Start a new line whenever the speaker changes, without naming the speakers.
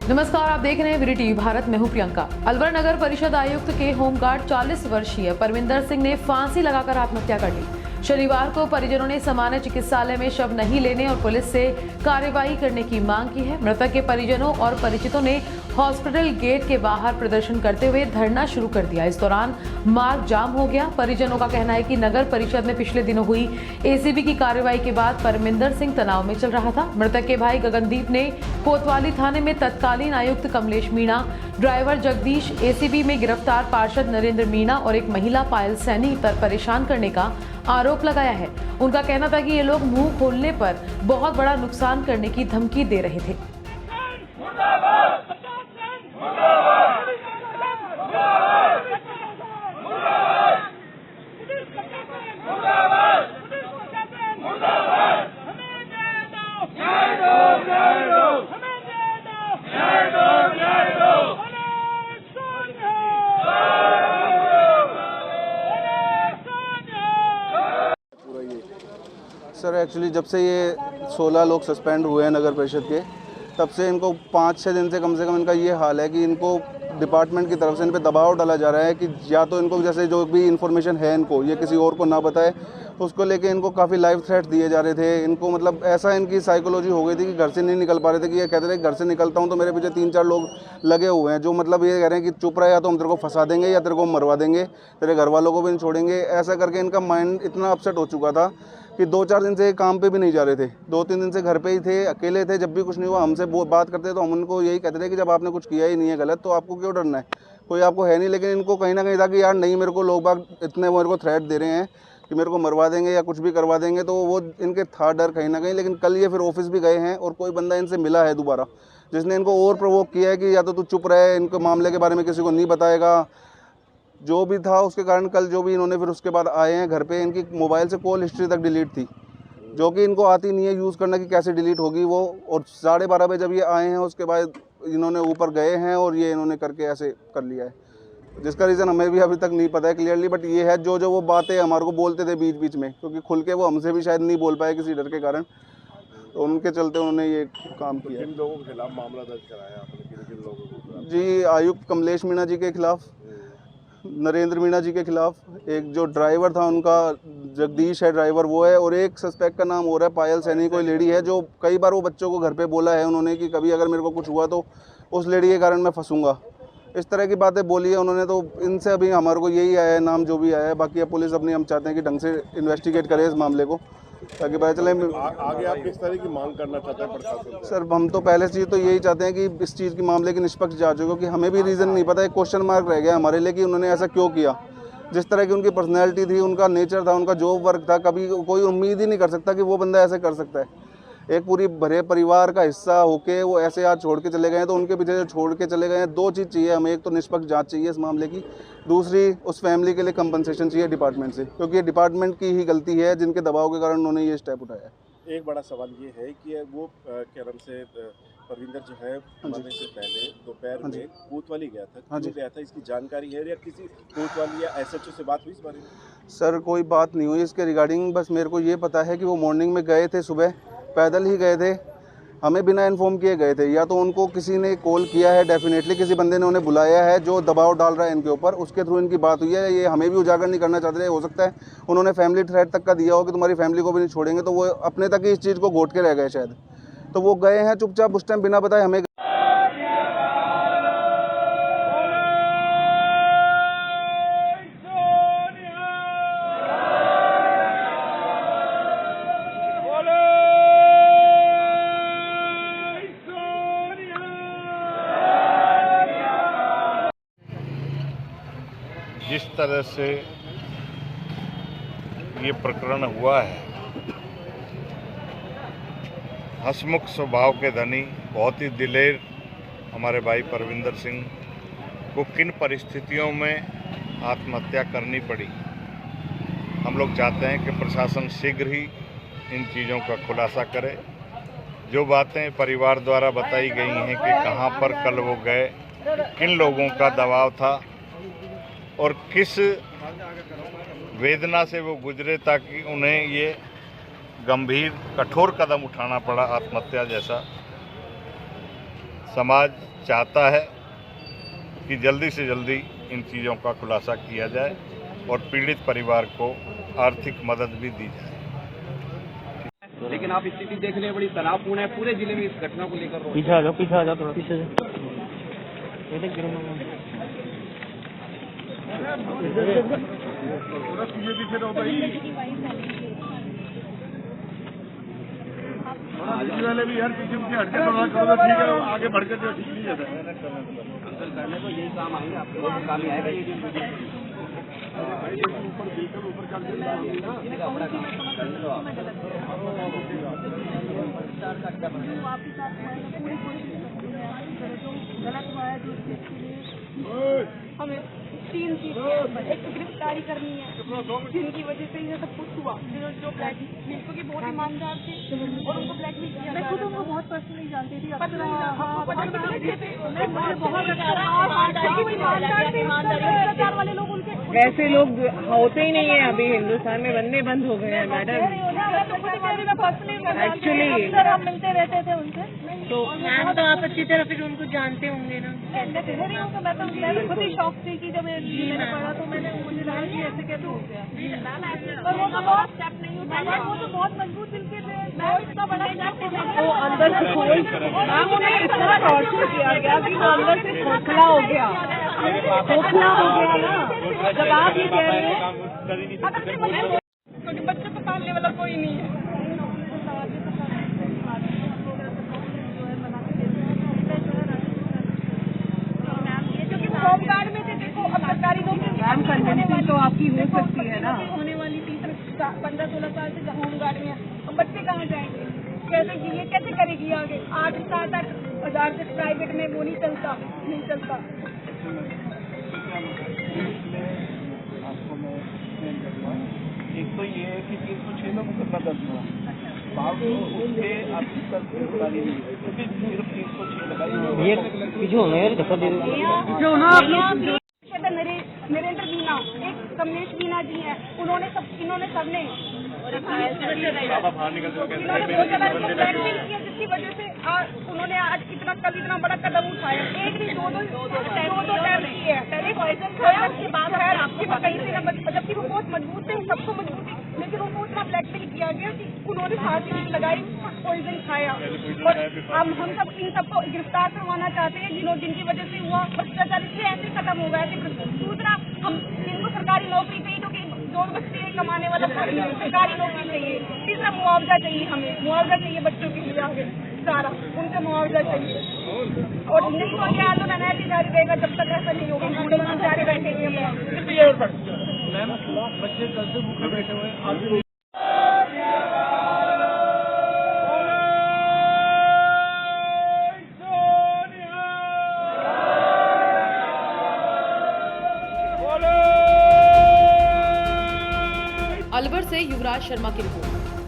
नमस्कार, आप देख रहे हैं वीडी टीवी भारत। मैं हूं प्रियंका। अलवर नगर परिषद आयुक्त के होमगार्ड 40 वर्षीय परविंदर सिंह ने फांसी लगाकर आत्महत्या कर ली। शनिवार को परिजनों ने सामान्य चिकित्सालय में शव नहीं लेने और पुलिस से कार्रवाई करने की मांग की है। मृतक के परिजनों और परिचितों ने हॉस्पिटल गेट के बाहर प्रदर्शन करते हुए धरना शुरू कर दिया। इस दौरान मार्ग जाम हो गया। परिजनों का कहना है कि नगर परिषद में पिछले दिनों हुई एसीबी की कार्रवाई के बाद परविंदर सिंह तनाव में चल रहा था। मृतक के भाई गगनदीप ने कोतवाली थाने में तत्कालीन आयुक्त कमलेश मीणा, ड्राइवर जगदीश, एसीबी में गिरफ्तार पार्षद नरेंद्र मीणा और एक महिला पायल सैनी पर परेशान करने का आरोप लगाया है। उनका कहना था कि ये लोग मुंह खोलने पर बहुत बड़ा नुकसान करने की धमकी दे रहे थे।
सर एक्चुअली जब से ये 16 लोग सस्पेंड हुए हैं नगर परिषद के, तब से इनको 5-6 दिन से कम इनका ये हाल है कि इनको डिपार्टमेंट की तरफ से इन पे दबाव डाला जा रहा है कि या तो इनको जैसे जो भी इन्फॉर्मेशन है इनको ये किसी और को ना बताए, उसको लेके इनको काफ़ी लाइव थ्रेट दिए जा रहे थे। इनको मतलब ऐसा इनकी साइकोलॉजी हो गई थी कि घर से नहीं निकल पा रहे थे कि ये कहते थे घर से निकलता हूँ तो मेरे पीछे 3-4 लोग लगे हुए हैं जो मतलब ये कह रहे हैं कि चुप रहे, या तो हम तेरे को फंसा देंगे या तेरे को मरवा देंगे, तेरे घर वालों को भी नहीं छोड़ेंगे। ऐसा करके इनका माइंड इतना अपसेट हो चुका था कि 2-4 दिन से काम पे भी नहीं जा रहे थे। 2-3 दिन से घर पे ही थे, अकेले थे। जब भी कुछ नहीं हुआ हमसे बात करते तो हम उनको यही कहते थे कि जब आपने कुछ किया ही नहीं है गलत तो आपको क्यों डरना है, कोई आपको है नहीं। लेकिन इनको कहीं ना कहीं था कि यार नहीं, मेरे को लोग बाग इतने मेरे को थ्रेट दे रहे हैं कि मेरे को मरवा देंगे या कुछ भी करवा देंगे, तो वो इनके था डर कहीं ना कहीं। लेकिन कल ये फिर ऑफिस भी गए हैं और कोई बंदा इनसे मिला है दोबारा जिसने इनको और प्रोवोक किया है कि या तो तू चुप रहे, इनको मामले के बारे में किसी को नहीं बताएगा। जो भी था उसके कारण कल जो भी इन्होंने फिर उसके बाद आए हैं घर पे, इनकी मोबाइल से कॉल हिस्ट्री तक डिलीट थी, जो कि इनको आती नहीं है यूज़ करना कि कैसे डिलीट होगी वो। और 12:30 बजे जब ये आए हैं उसके बाद इन्होंने ऊपर गए हैं और ये इन्होंने करके ऐसे कर लिया है, जिसका रीज़न हमें भी अभी तक नहीं पता है क्लियरली। बट ये है जो वो बातें हमारे को बोलते थे बीच बीच में, क्योंकि खुल के वो हमसे भी शायद नहीं बोल पाए किसी डर के कारण, तो उनके चलते उन्होंने ये काम किया।
किन लोगों के खिलाफ मामला दर्ज कराया आपने? किन लोगों को?
जी, आयुक्त कमलेश मीणा जी के खिलाफ, नरेंद्र मीणा जी के खिलाफ, एक जो ड्राइवर था उनका जगदीश है ड्राइवर वो है, और एक सस्पेक्ट का नाम हो रहा है पायल सैनी, कोई लेडी है जो कई बार वो बच्चों को घर पे बोला है उन्होंने कि कभी अगर मेरे को कुछ हुआ तो उस लेडी के कारण मैं फंसूंगा, इस तरह की बातें बोली है उन्होंने। तो इनसे अभी हमारे को यही आया है नाम जो भी आया है। बाकी अब पुलिस अपनी हम चाहते हैं कि ढंग से इन्वेस्टिगेट करे इस मामले को ताकि पता चले
आगे आप किस तरह की मांग करना चाहते हैं प्रशासन से?
सर हम तो पहले चीज़ तो यही चाहते हैं कि इस चीज़ की मामले की निष्पक्ष जांच हो, क्योंकि हमें भी रीज़न नहीं पता, एक क्वेश्चन मार्क रह गया हमारे लिए कि उन्होंने ऐसा क्यों किया। जिस तरह की उनकी पर्सनैलिटी थी, उनका नेचर था, उनका जॉब वर्क था, कभी कोई उम्मीद ही नहीं कर सकता कि वो बंदा ऐसे कर सकता है। एक पूरी भरे परिवार का हिस्सा होके वो ऐसे आज छोड़ के चले गए हैं, तो उनके पीछे जो छोड़ के चले गए हैं, 2 चीज़ चाहिए हमें। एक तो निष्पक्ष जांच चाहिए इस मामले की, दूसरी उस फैमिली के लिए कंपनसेशन चाहिए डिपार्टमेंट से, क्योंकि ये डिपार्टमेंट की ही गलती है जिनके दबाव के कारण उन्होंने ये स्टेप उठाया है।
एक बड़ा सवाल ये है कि वो क्या नाम से परविंदर जो है मरने से पहले दोपहर में कोतवाली गया था, क्यों गया था, इसकी जानकारी है या किसी कोतवाली या एसएचओ से बात हुई इस बारे में?
सर कोई बात नहीं हुई इसके रिगार्डिंग, बस मेरे को ये पता है कि वो मॉर्निंग में गए थे, सुबह पैदल ही गए थे, हमें बिना इन्फॉर्म किए गए थे। या तो उनको किसी ने कॉल किया है, डेफिनेटली किसी बंदे ने उन्हें बुलाया है जो दबाव डाल रहा है इनके ऊपर, उसके थ्रू इनकी बात हुई है। ये हमें भी उजागर नहीं करना चाहते थे। हो सकता है उन्होंने फैमिली थ्रेट तक का दिया हो कि तुम्हारी फैमिली को भी नहीं छोड़ेंगे, तो वो अपने तक ही इस चीज़ को घोट के रह गए शायद, तो वो गए हैं चुपचाप उस टाइम बिना बताए हमें।
जिस तरह से ये प्रकरण हुआ है, हंसमुख स्वभाव के धनी, बहुत ही दिलेर हमारे भाई परविंदर सिंह को किन परिस्थितियों में आत्महत्या करनी पड़ी। हम लोग चाहते हैं कि प्रशासन शीघ्र ही इन चीज़ों का खुलासा करे। जो बातें परिवार द्वारा बताई गई हैं कि कहाँ पर कल वो गए, किन लोगों का दबाव था और किस वेदना से वो गुजरे ताकि उन्हें ये गंभीर कठोर कदम उठाना पड़ा आत्महत्या जैसा। समाज चाहता है कि जल्दी से जल्दी इन चीज़ों का खुलासा किया जाए और पीड़ित परिवार को आर्थिक मदद भी दी जाए।
लेकिन आप स्थिति देख रहे हैं, बड़ी तनावपूर्ण है। पूरे जिले में इस घटना को लेकर
पीछे आ जाओ थोड़ा पीछे से।
वाले भी यार पीछे पीछे हटके थोड़ा करो तो ठीक है, आगे बढ़ के तो ठीक नहीं है।
अंकल करने को यही काम आएंगे, आपको काम ही आएगा ये ऊपर कर देगा बड़ा काम करने दो आप।
वापस आप पूरी कोशिश करते हैं, जो गलत हुआ है, जो इसके लिए हमें 3 चीज़ें, एक गिरफ्तारी करनी है जिनकी वजह से ये सब कुछ हुआ। जो ब्लैकमेल, क्योंकि बहुत ईमानदार थे और उनको ब्लैकमेल किया। मैं खुद उनको बहुत पर्सनली जानती थी, वाले लोग उनके
ऐसे लोग होते ही नहीं है अभी हिंदुस्तान में, बनने बंद हो गए हैं मैडम। एक्चुअली
हम मिलते रहते थे उनसे,
तो मैम तो आप अच्छी तरह फिर उनको जानते होंगे ना।
मैं खुद ही शौक थी कि जब मैंने पढ़ा तो मैंने मुझे लगा कि ऐसे कैसे हो गया। और वो तो बहुत स्टेप नहीं उठाया, वो तो बहुत मजबूत दिल के थे। मैं इतना बड़ा
वो अंदर से मैम उन्हें इतना टॉर्चर किया गया कि वो अंदर से खोखला हो गया ना। जब आप ये कह रहे हैं
क्योंकि बच्चे को पालने वाला कोई नहीं है। होमगार्ड में थे, देखो अब सरकारी नौकरी
मैम कन्विंसिंग तो आपकी हो सकती है ना।
होने वाली 15-16 साल से होमगार्ड में है, अब बच्चे कहाँ जाएंगे, कैसे ये कैसे करेगी आगे? 8-7 हज़ार से प्राइवेट में वो नहीं चलता।
आपको मैं एक्सप्लेन करूँगा। एक तो ये है कि 306 में मुकदमा दर्ज हुआ, बावजूद उसके आपकी तक गिरफ्तारी नहीं हुई, क्योंकि सिर्फ 306 लगाई।
नरेंद्र मीना, एक कमलेश मीना जी हैं, इन्होंने सबने ब्लैकमेल किया, जिसकी वजह से उन्होंने आज कल इतना बड़ा कदम उठाया। एक नहीं, दो टाइम किए हैं। पहले पॉइजन खाया, उसके बाद आपके कहीं से, जबकि वो बहुत मजबूत थे, सबको मजबूत थी, लेकिन उनको इतना ब्लैकमेल किया गया कि उन्होंने फांसी लगाई, पॉइजन खाया। और हम सब इन सबको गिरफ्तार करवाना चाहते हैं जिनकी वजह से हुआ भ्रष्टाचार, इसलिए ऐसे खत्म हो गया। दूसरा, हम इनको सरकारी नौकरी चाहिए, क्योंकि जो बच्चे कमाने वाला सरकारी नौकरी चाहिए। तीसरा, मुआवजा चाहिए, हमें मुआवजा चाहिए बच्चों के लिए, आगे सारा उनसे मुआवजा चाहिए। और नहीं तो ये आंदोलन ऐसे जारी रहेगा जब तक ऐसा नहीं होगा। आंदोलन जारी रहेंगे।
मैम बच्चे कल से भूखे बैठे हुए हैं।
अलवर से युवराज शर्मा की रिपोर्ट।